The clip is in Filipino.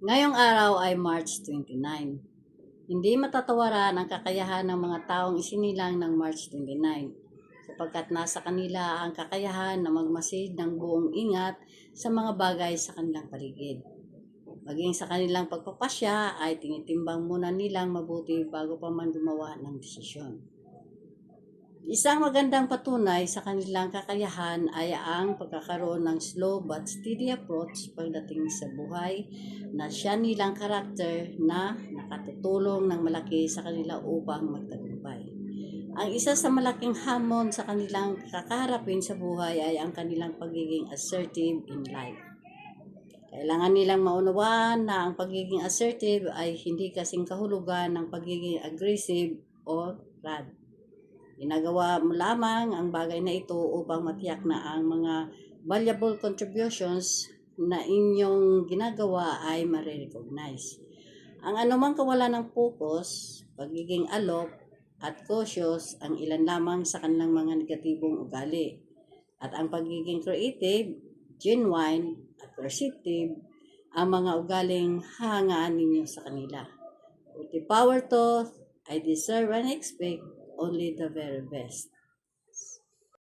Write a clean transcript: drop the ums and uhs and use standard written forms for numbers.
Ngayong araw ay March 29. Hindi matatawaran ang kakayahan ng mga taong isinilang ng March 29 sapagkat nasa kanila ang kakayahan na magmasid ng buong ingat sa mga bagay sa kanilang paligid. Maging sa kanilang pagpapasya ay tinitimbang muna nilang mabuti bago pa man gumawa ng desisyon. Isang magandang patunay sa kanilang kakayahan ay ang pagkakaroon ng slow but steady approach pagdating sa buhay na siya nilang karakter na nakatutulong ng malaki sa kanila upang magtagumpay. Ang isa sa malaking hamon sa kanilang kakaharapin sa buhay ay ang kanilang pagiging assertive in life. Kailangan nilang maunawaan na ang pagiging assertive ay hindi kasing kahulugan ng pagiging aggressive o proud. Ginagawa mo lamang ang bagay na ito upang matiyak na ang mga valuable contributions na inyong ginagawa ay marirecognize. Ang anumang kawalan ng focus, pagiging aloof at cautious ang ilan lamang sa kanilang mga negatibong ugali. At ang pagiging creative, genuine at perceptive ang mga ugaling hangaan ninyo sa kanila. With the power to, I deserve and expect only the very best.